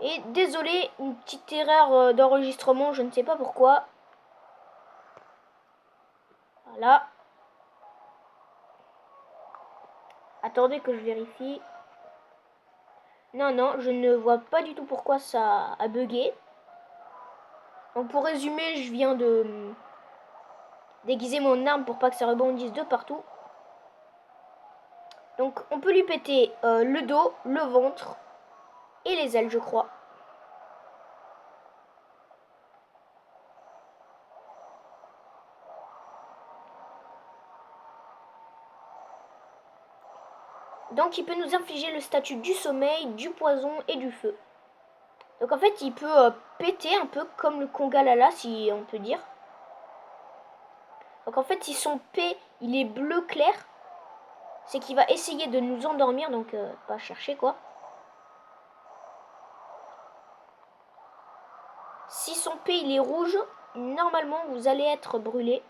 Et désolé, une petite erreur d'enregistrement, je ne sais pas pourquoi. Voilà. Attendez que je vérifie. Non, non, je ne vois pas du tout pourquoi ça a bugué. Donc pour résumer, je viens de déguiser mon arme pour pas que ça rebondisse de partout. Donc on peut lui péter le dos, le ventre et les ailes, je crois. Donc il peut nous infliger le statut du sommeil, du poison et du feu. Donc en fait il peut péter un peu comme le Congalala, si on peut dire. Donc en fait si son P il est bleu clair, c'est qu'il va essayer de nous endormir, donc pas chercher quoi. Si son P il est rouge, normalement vous allez être brûlé.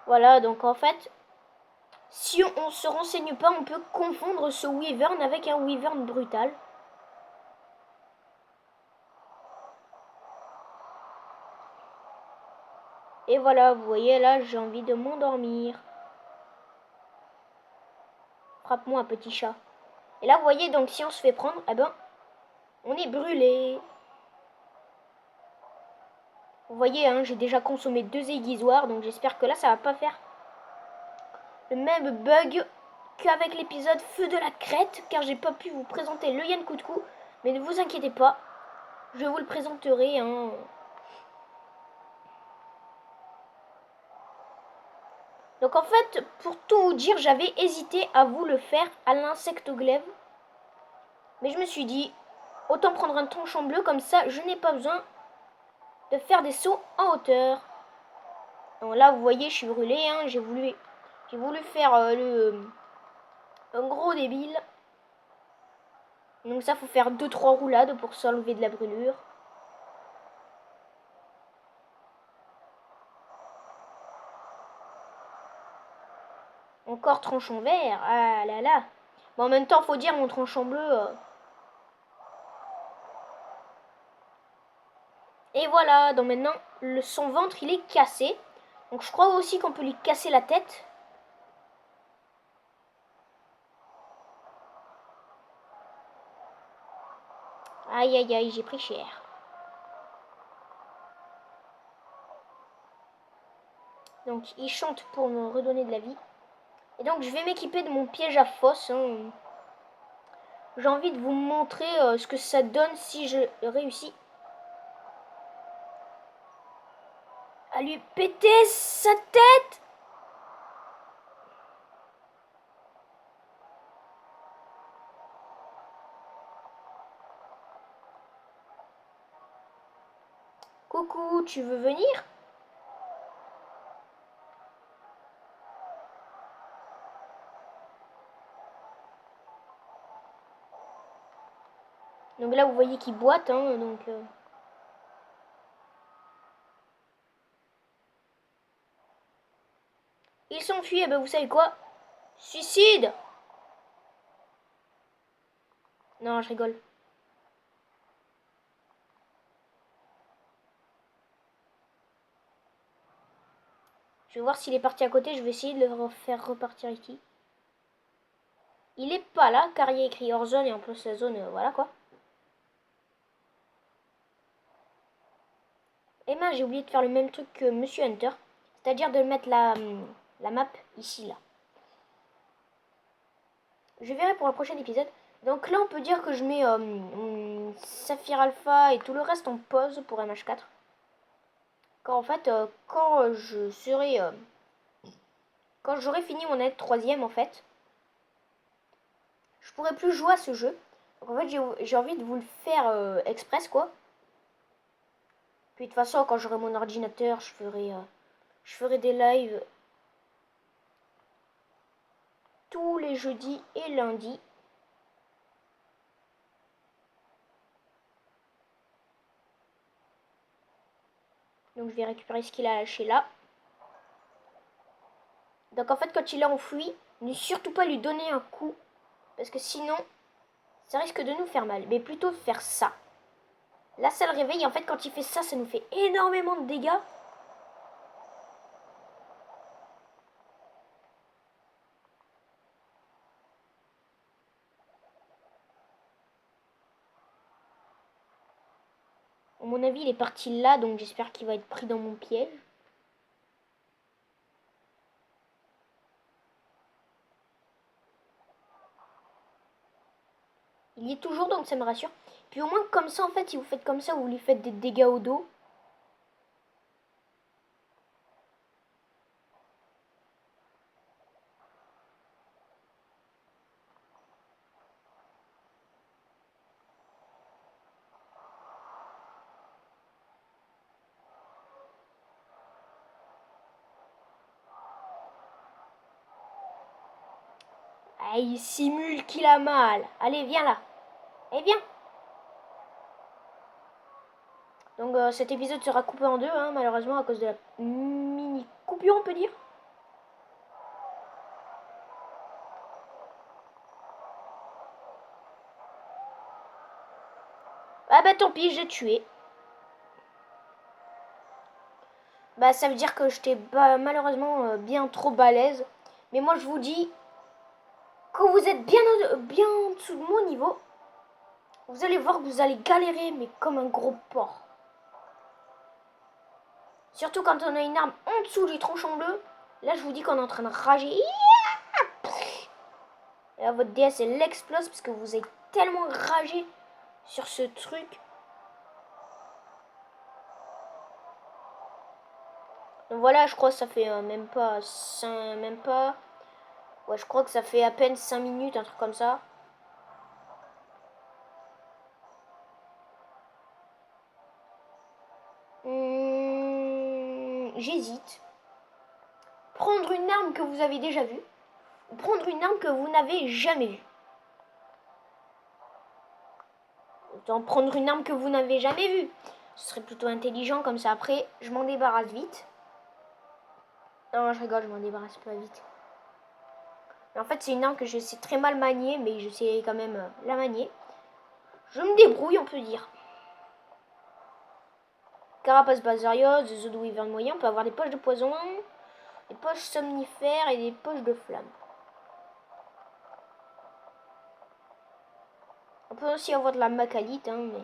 Voilà, donc en fait, si on se renseigne pas, on peut confondre ce Wyvern avec un Wyvern brutal. Et voilà, vous voyez là, j'ai envie de m'endormir. Frappe-moi, petit chat. Et là, vous voyez, donc si on se fait prendre, eh ben, on est brûlé. Vous voyez, hein, j'ai déjà consommé 2 aiguisoirs, donc j'espère que là, ça va pas faire le même bug qu'avec l'épisode Feu de la Crête, car j'ai pas pu vous présenter le Yann Coup. Mais ne vous inquiétez pas, je vous le présenterai. Hein. Donc en fait, pour tout vous dire, j'avais hésité à vous le faire à l'insectoglaive. Mais je me suis dit, autant prendre un tronchon bleu, comme ça, je n'ai pas besoin de faire des sauts en hauteur. Donc là, vous voyez, je suis brûlé. Hein, j'ai voulu faire un gros débile. Donc ça, faut faire 2-3 roulades pour s'enlever de la brûlure. Encore tranchant vert. Ah là là. Mais en même temps, faut dire mon tranchant bleu. Et voilà. Donc maintenant, son ventre, il est cassé. Donc je crois aussi qu'on peut lui casser la tête. Aïe aïe aïe, j'ai pris cher. Donc il chante pour me redonner de la vie. Et donc je vais m'équiper de mon piège à fosse. Hein. J'ai envie de vous montrer ce que ça donne si je réussis à lui péter sa tête. Coucou, tu veux venir? Donc là vous voyez qu'il boite. Hein, donc, il s'enfuit. Et ben vous savez quoi? Suicide. Non, je rigole. Je vais voir s'il est parti à côté. Je vais essayer de le faire repartir ici. Il est pas là car il y a écrit hors zone et en plus la zone, voilà quoi. Et ben j'ai oublié de faire le même truc que Monsieur Hunter. C'est-à-dire de mettre la map ici là. Je verrai pour le prochain épisode. Donc là on peut dire que je mets Saphir Alpha et tout le reste en pause pour MH4. Car en fait quand quand j'aurai fini mon aide troisième en fait, je pourrai plus jouer à ce jeu. Donc en fait j'ai envie de vous le faire express quoi. Puis de toute façon quand j'aurai mon ordinateur je ferai des lives tous les jeudis et lundis. Donc je vais récupérer ce qu'il a lâché là. Donc en fait quand il a enfui, ne surtout pas lui donner un coup. Parce que sinon, ça risque de nous faire mal. Mais plutôt faire ça. Là ça le réveille. En fait quand il fait ça, ça nous fait énormément de dégâts. À mon avis il est parti là. Donc j'espère qu'il va être pris dans mon piège. Il y est toujours, donc ça me rassure. Puis au moins, comme ça, en fait, si vous faites comme ça, vous lui faites des dégâts au dos. Ah, il simule qu'il a mal. Allez, viens là. Eh, viens. Donc cet épisode sera coupé en deux, hein, malheureusement, à cause de la mini coupure, on peut dire. Ah bah tant pis, j'ai tué. Bah ça veut dire que j'étais malheureusement bien trop balèze. Mais moi je vous dis, quand vous êtes bien en dessous de mon niveau, vous allez voir que vous allez galérer, mais comme un gros porc. Surtout quand on a une arme en dessous du tranchant bleu. Là je vous dis qu'on est en train de rager. Et là, votre DS elle explose parce que vous êtes tellement ragé sur ce truc. Donc voilà, je crois que ça fait même pas ouais, je crois que ça fait à peine 5 minutes, un truc comme ça. J'hésite. Prendre une arme que vous avez déjà vue ou prendre une arme que vous n'avez jamais vue. Autant prendre une arme que vous n'avez jamais vue. Ce serait plutôt intelligent, comme ça après je m'en débarrasse vite. Non, je rigole, je m'en débarrasse pas vite. Mais en fait, c'est une arme que je sais très mal manier, mais je sais quand même la manier. Je me débrouille, on peut dire. Carapace Bazarios, des œufs de wyvern moyen, on peut avoir des poches de poison, des poches somnifères et des poches de flammes. On peut aussi avoir de la macalite, hein, mais...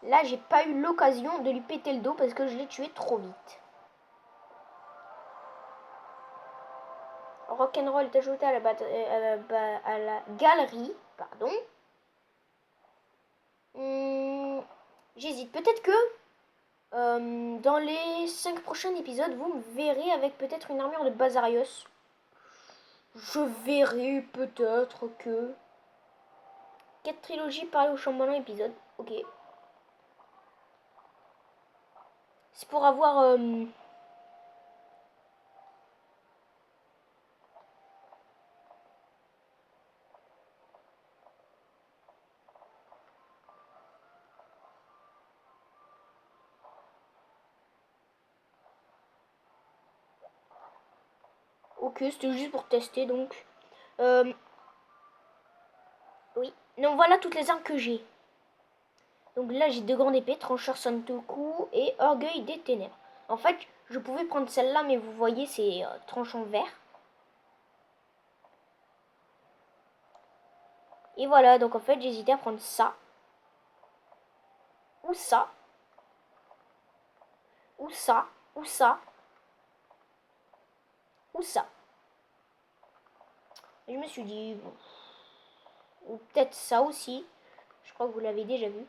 Là, j'ai pas eu l'occasion de lui péter le dos parce que je l'ai tué trop vite. Rock'n'roll est ajouté à la galerie. Pardon. J'hésite. Peut-être que dans les 5 prochains épisodes, vous me verrez avec peut-être une armure de Bazarios. Je verrai peut-être que... 4 trilogies parlées au chambellan épisode. Ok. C'est pour avoir... Ok, c'était juste pour tester donc. Oui. Donc voilà toutes les armes que j'ai. Donc là j'ai deux grandes épées, trancheur Santoku et orgueil des ténèbres. En fait, je pouvais prendre celle-là, mais vous voyez, c'est tranchant vert. Et voilà, donc en fait, j'hésitais à prendre ça. Ou ça. Ou ça. Ou ça. Ou ça. Et je me suis dit, bon. Ou peut-être ça aussi. Je crois que vous l'avez déjà vu.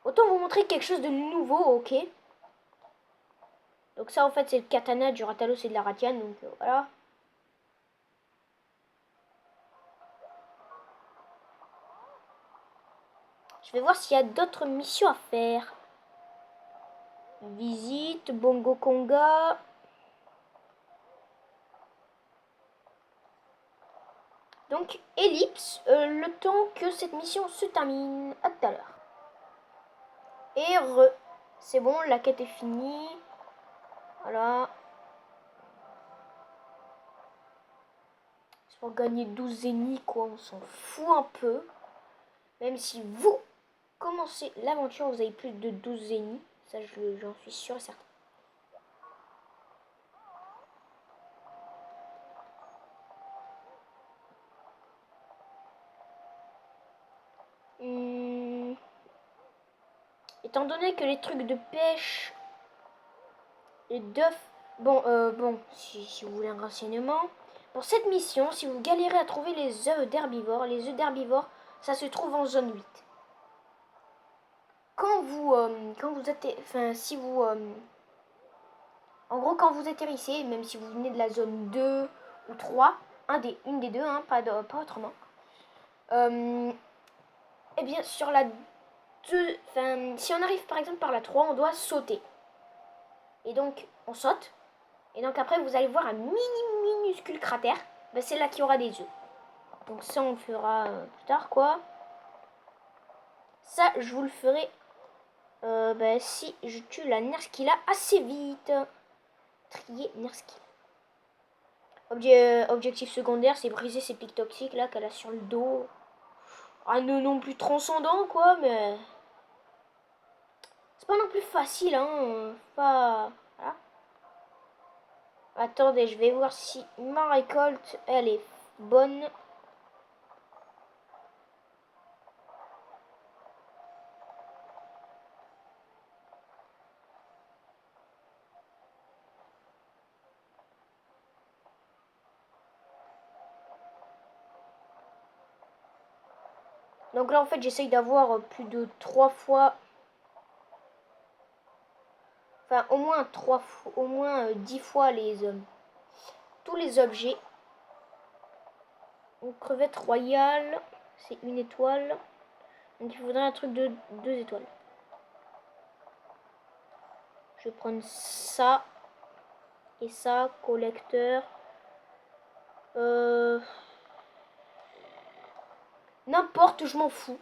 Autant vous montrer quelque chose de nouveau, ok. Donc ça, en fait, c'est le katana du Ratalos et de la Ratian, donc voilà. Je vais voir s'il y a d'autres missions à faire. Visite, Bongo Konga. Donc, ellipse le temps que cette mission se termine. À tout à l'heure. Et c'est bon, la quête est finie. Voilà. C'est pour gagner 12 zéniths, quoi. On s'en fout un peu. Même si vous commencez l'aventure, vous avez plus de 12 zéniths. Ça, j'en suis sûr et certain. Étant donné que les trucs de pêche et d'œufs... Bon, si vous voulez un renseignement... Pour cette mission, si vous galérez à trouver les œufs d'herbivores, ça se trouve en zone 8. Quand vous êtes... Enfin, si vous... en gros, quand vous atterrissez, même si vous venez de la zone 2 ou 3, une des deux, hein, pas autrement, eh bien, sur la 2... Enfin, si on arrive par exemple par la 3, on doit sauter. Et donc, on saute. Et donc après, vous allez voir un minuscule cratère. Ben, c'est là qu'il y aura des œufs. Donc ça, on le fera plus tard, quoi. Ça, je vous le ferai si je tue la Nerskilla assez vite. Trier Nerskilla. Objectif secondaire, c'est briser ces pics toxiques là qu'elle a sur le dos. Ah, non plus transcendant, quoi, mais... C'est pas non plus facile, hein. Pas... Voilà. Attendez, je vais voir si ma récolte, elle est bonne. Donc là, en fait, j'essaye d'avoir plus de 3 fois... Enfin, au moins 3 fois, au moins 10 fois tous les objets. Donc, crevette royale, c'est 1 étoile. Donc, il faudrait un truc de 2 étoiles. Je vais prendre ça. Et ça, collecteur. N'importe, je m'en fous.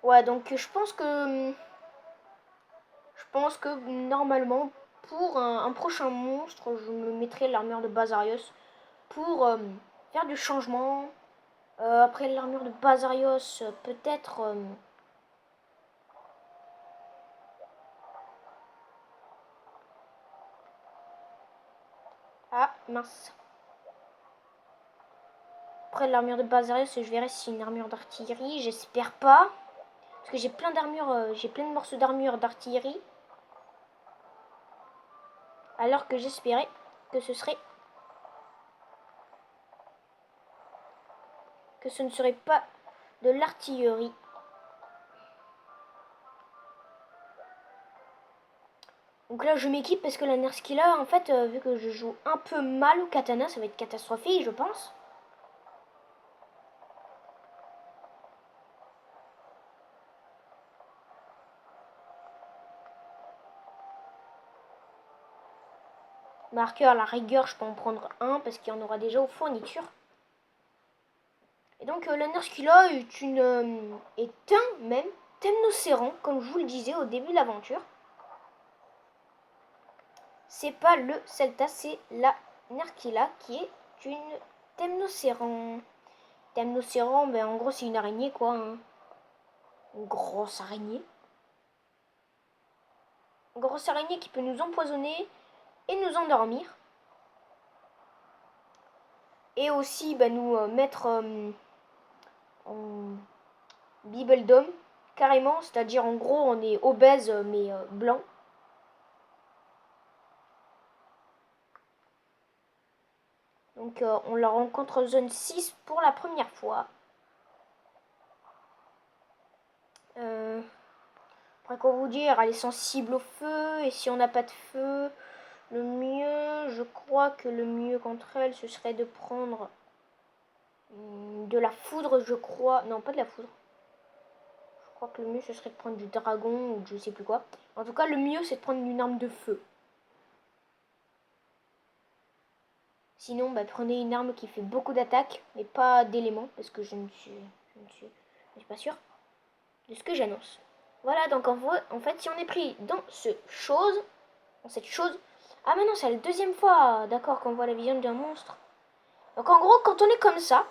Ouais, donc je pense que normalement, pour un prochain monstre, je me mettrai l'armure de Bazarios pour faire du changement. Après l'armure de Bazarios, peut-être... Ah, mince. Après l'armure de Bazarios, je verrai si c'est une armure d'artillerie. J'espère pas. Parce que j'ai plein d'armures, j'ai plein de morceaux d'armure d'artillerie. Alors que j'espérais que ce serait... que ce ne serait pas de l'artillerie. Donc là, je m'équipe parce que la Nerskilla, en fait, vu que je joue un peu mal au katana, ça va être catastrophique, je pense. Marqueur, à la rigueur, je peux en prendre un parce qu'il y en aura déjà aux fournitures. Et donc, la Nerskilla est un même Temnocéran, comme je vous le disais au début de l'aventure. C'est pas le Celta, c'est la Nerskilla qui est une Temnocéran. Temnocéran, ben en gros, c'est une araignée, quoi. Hein. Une grosse araignée. Une grosse araignée qui peut nous empoisonner et nous endormir. Et aussi nous mettre en Bibeldom, carrément, c'est-à-dire en gros on est obèse mais blanc. Donc on la rencontre en zone 6 pour la première fois. Après quoi vous dire, elle est sensible au feu, et si on n'a pas de feu, le mieux, je crois que le mieux contre elle, ce serait de prendre de la foudre, je crois. Non, pas de la foudre. Je crois que le mieux, ce serait de prendre du dragon ou je sais plus quoi. En tout cas, le mieux, c'est de prendre une arme de feu. Sinon, bah, prenez une arme qui fait beaucoup d'attaques, mais pas d'éléments, parce que je ne suis pas sûr de ce que j'annonce. Voilà, donc en fait, si on est pris dans cette chose... Ah mais non, c'est la deuxième fois, d'accord, qu'on voit la vision d'un monstre. Donc en gros, quand on est comme ça,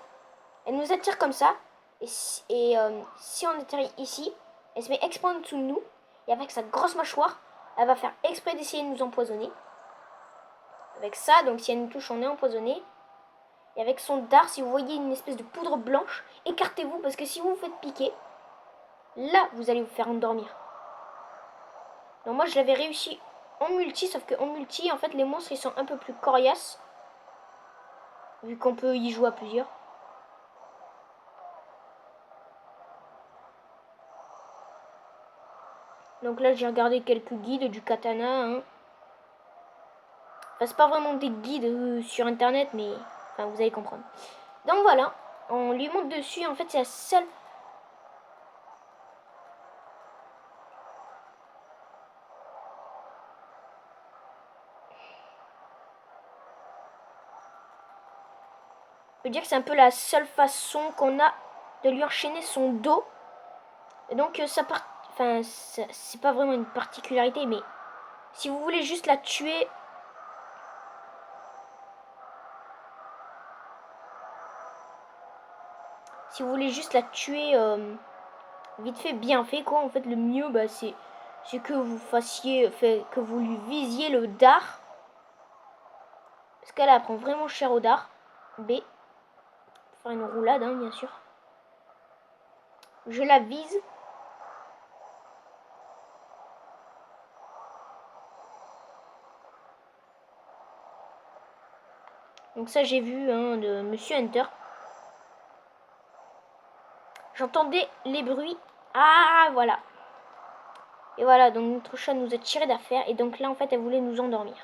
elle nous attire comme ça, si on atterrit ici, elle se met exprès en dessous de nous, et avec sa grosse mâchoire, elle va faire exprès d'essayer de nous empoisonner. Avec ça, donc si elle nous touche, on est empoisonné. Et avec son dard, si vous voyez une espèce de poudre blanche, écartez-vous, parce que si vous vous faites piquer, là, vous allez vous faire endormir. Donc moi, je l'avais réussi en multi, sauf qu'en multi, en fait, les monstres, ils sont un peu plus coriaces, vu qu'on peut y jouer à plusieurs. Donc là, j'ai regardé quelques guides du katana. Hein. Enfin, c'est pas vraiment des guides sur internet, mais enfin, vous allez comprendre. Donc voilà, on lui monte dessus. En fait, c'est la seule. Je peux dire que c'est un peu la seule façon qu'on a de lui enchaîner son dos. Et donc, enfin, c'est pas vraiment une particularité, mais si vous voulez juste la tuer. Si vous voulez juste la tuer vite fait, bien fait, quoi. En fait, le mieux, bah, c'est que vous fassiez, que vous lui visiez le dard. Parce qu'elle prend vraiment cher au dard. B. Faire une roulade, hein, bien sûr. Je la vise. Donc ça, j'ai vu hein, de Monsieur Hunter. J'entendais les bruits. Ah, voilà. Et voilà, donc notre chat nous a tiré d'affaire. Et donc là, en fait, elle voulait nous endormir.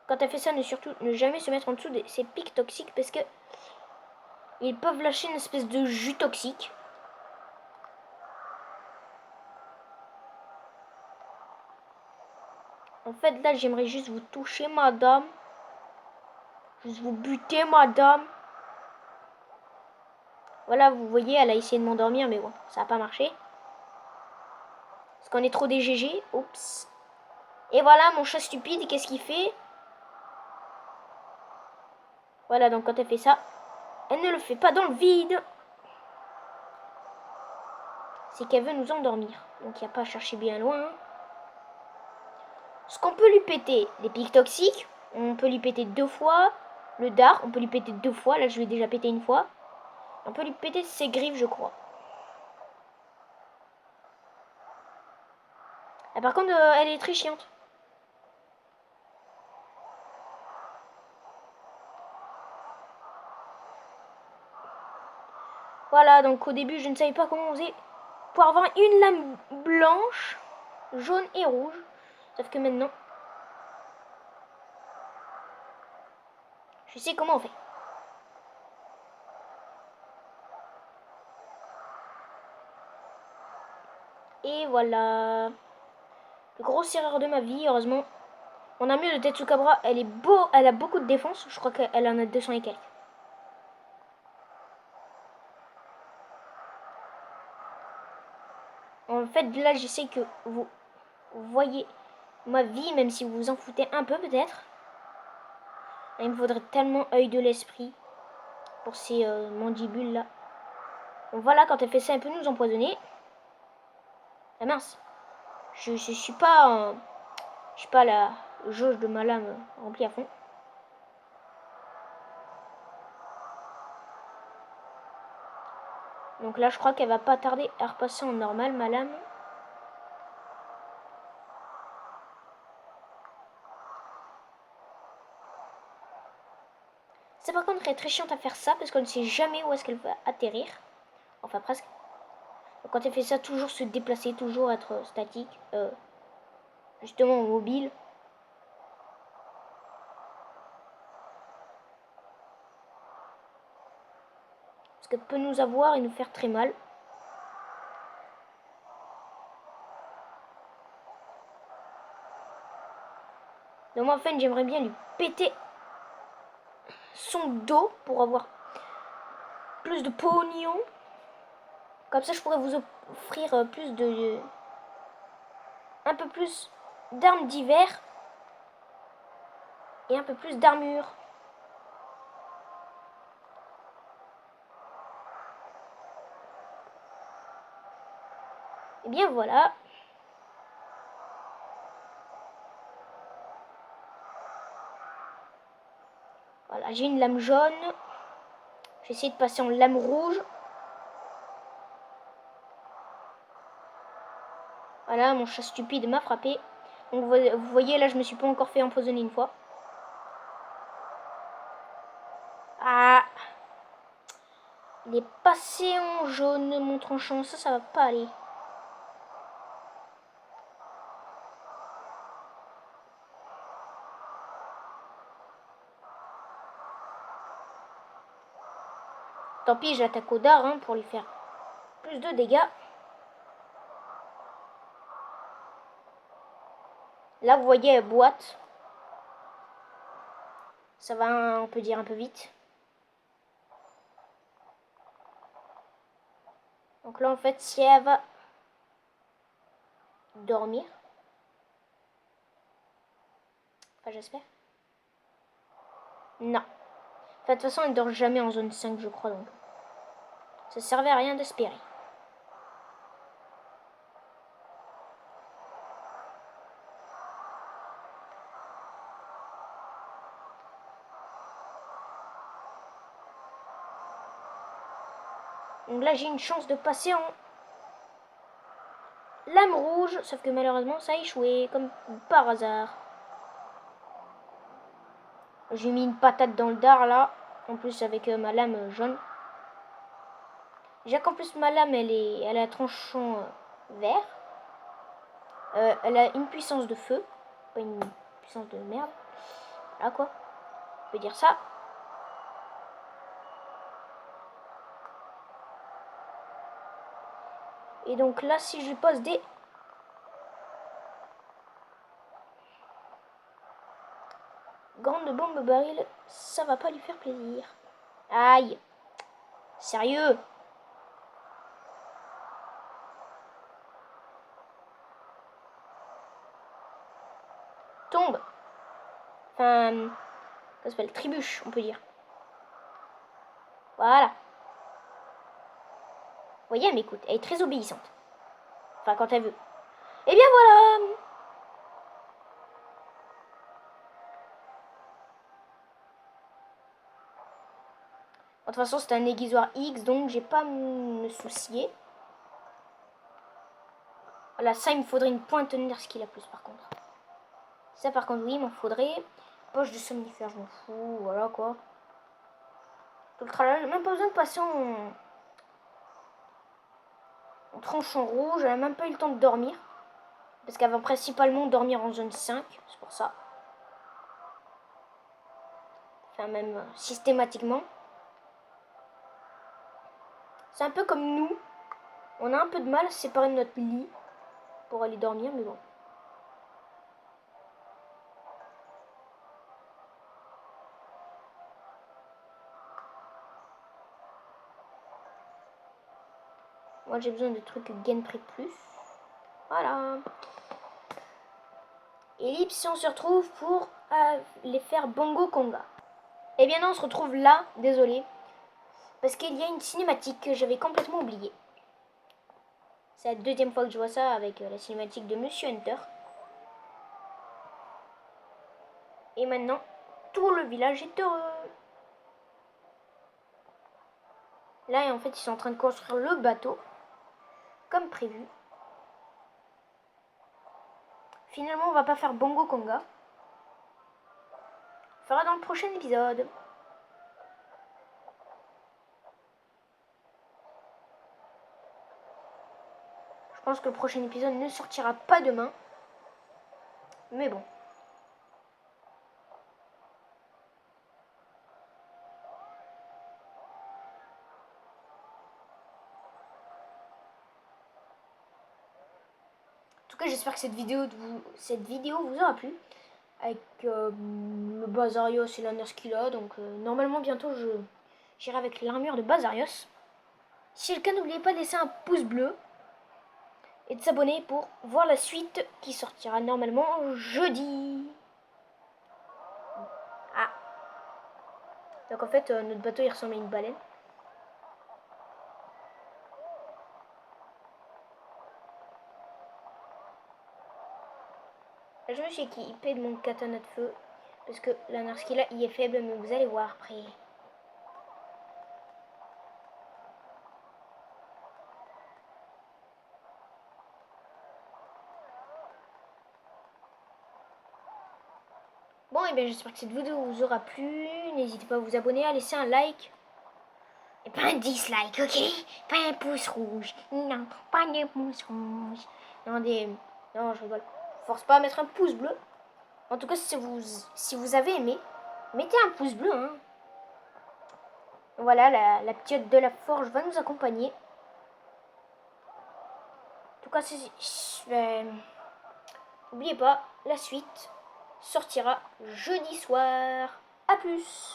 Quand elle fait ça, ne jamais se mettre en dessous de ces pics toxiques parce que ils peuvent lâcher une espèce de jus toxique. En fait, là, j'aimerais juste vous toucher, madame. Juste vous buter, madame. Voilà, vous voyez, elle a essayé de m'endormir, mais bon, ça n'a pas marché. Parce qu'on est trop des GG. Oups. Et voilà, mon chat stupide, qu'est-ce qu'il fait? Voilà, donc quand elle fait ça, elle ne le fait pas dans le vide. C'est qu'elle veut nous endormir. Donc il n'y a pas à chercher bien loin. Ce qu'on peut lui péter, les pics toxiques, on peut lui péter 2 fois. Le dard, on peut lui péter 2 fois. Là, je l'ai déjà pété une fois. On peut lui péter ses griffes, je crois. Ah, par contre, elle est très chiante. Voilà, donc au début, je ne savais pas comment on faisait pour avoir une lame blanche, jaune et rouge. Sauf que maintenant, je sais comment on fait. Et voilà. Grosse erreur de ma vie, heureusement. On a mieux de Tetsukabra, elle a beaucoup de défense. Je crois qu'elle en a 200 et quelques. En fait, là, j'essaie que vous voyez ma vie, même si vous vous en foutez un peu peut-être. Il me faudrait tellement œil de l'esprit pour ces mandibules là. Donc voilà, quand elle fait ça, elle peut nous empoisonner. Ah mince, je suis pas la jauge de ma lame remplie à fond. Donc là, je crois qu'elle va pas tarder à repasser en normal, ma lame. C'est par contre, elle est très chiante à faire ça parce qu'on ne sait jamais où est-ce qu'elle va atterrir. Enfin, presque. Donc, quand elle fait ça, toujours se déplacer, toujours être statique. Justement, mobile. Parce qu'elle peut nous avoir et nous faire très mal. Donc moi, en fait, j'aimerais bien lui péter son dos pour avoir plus de pognon. Comme ça, je pourrais vous offrir un peu plus d'armes d'hiver et un peu plus d'armure. Et bien voilà. Voilà, j'ai une lame jaune. J'ai essayé de passer en lame rouge. Voilà, mon chat stupide m'a frappé. Donc vous voyez, là, je me suis pas encore fait empoisonner une fois. Ah, il est passé en jaune, mon tranchant. Ça va pas aller. Tant pis, j'attaque au dard hein, pour lui faire plus de dégâts. Là, vous voyez, elle boite. Ça va, on peut dire, un peu vite. Donc là, en fait, si elle va dormir. Enfin, j'espère. Non. Enfin, de toute façon, elle dort jamais en zone 5, je crois, donc. Ça servait à rien d'espérer. Donc là, j'ai une chance de passer en lame rouge, sauf que malheureusement, ça a échoué, comme par hasard. J'ai mis une patate dans le dard, là, en plus avec ma lame jaune. Déjà qu'en plus, ma lame, elle a un tranchant vert. Elle a une puissance de feu, pas une puissance de merde. Voilà quoi, on peut dire ça. Et donc là, si je lui pose des grandes bombes baril, ça va pas lui faire plaisir. Aïe. Sérieux. Tombe. Enfin, ça s'appelle trébuche, on peut dire. Voilà. Vous voyez, elle m'écoute. Elle est très obéissante. Enfin, quand elle veut. Et bien voilà. De toute façon, c'est un aiguisoir X, donc j'ai pas à me soucier. Voilà, ça, il me faudrait une pointe nerfskill à plus, par contre. Ça, par contre, oui, il m'en faudrait. Poche de somnifère, je m'en fous. Voilà, quoi. Tout le travail, même pas besoin de passer en tranchant rouge. Elle a même pas eu le temps de dormir. Parce qu'elle va principalement dormir en zone 5. C'est pour ça. Enfin, même systématiquement. C'est un peu comme nous. On a un peu de mal à se séparer de notre lit pour aller dormir, mais bon. Moi, j'ai besoin de trucs gain prix de plus. Voilà. Ellipse, on se retrouve pour les faire Bongo Conga. Et bien non, on se retrouve là, désolé. Parce qu'il y a une cinématique que j'avais complètement oubliée. C'est la deuxième fois que je vois ça avec la cinématique de Monsieur Hunter. Et maintenant, tout le village est heureux. Là, en fait, ils sont en train de construire le bateau. Comme prévu. Finalement, on va pas faire Bongo Conga. On fera dans le prochain épisode. Je pense que le prochain épisode ne sortira pas demain. Mais bon. En tout cas, j'espère que cette vidéo vous aura plu. avec le Bazarios et la Nerskila. Donc normalement bientôt j'irai avec l'armure de Bazarios. Si c'est le cas, n'oubliez pas de laisser un pouce bleu et de s'abonner pour voir la suite qui sortira normalement jeudi. Ah. Donc en fait notre bateau il ressemble à une baleine. Je me suis équipé de mon katana de feu parce que la Narskila il est faible, mais vous allez voir après. Bon, et bien j'espère que cette vidéo vous aura plu. N'hésitez pas à vous abonner, à laisser un like. Et pas un dislike, ok? Pas un pouce rouge. Non, pas de pouce rouge. Non, non, je rigole. Force pas à mettre un pouce bleu. En tout cas, si vous avez aimé, mettez un pouce bleu. Hein. Voilà, la petite de la forge va nous accompagner. En tout cas, n'oubliez pas, la suite sortira jeudi soir. A plus!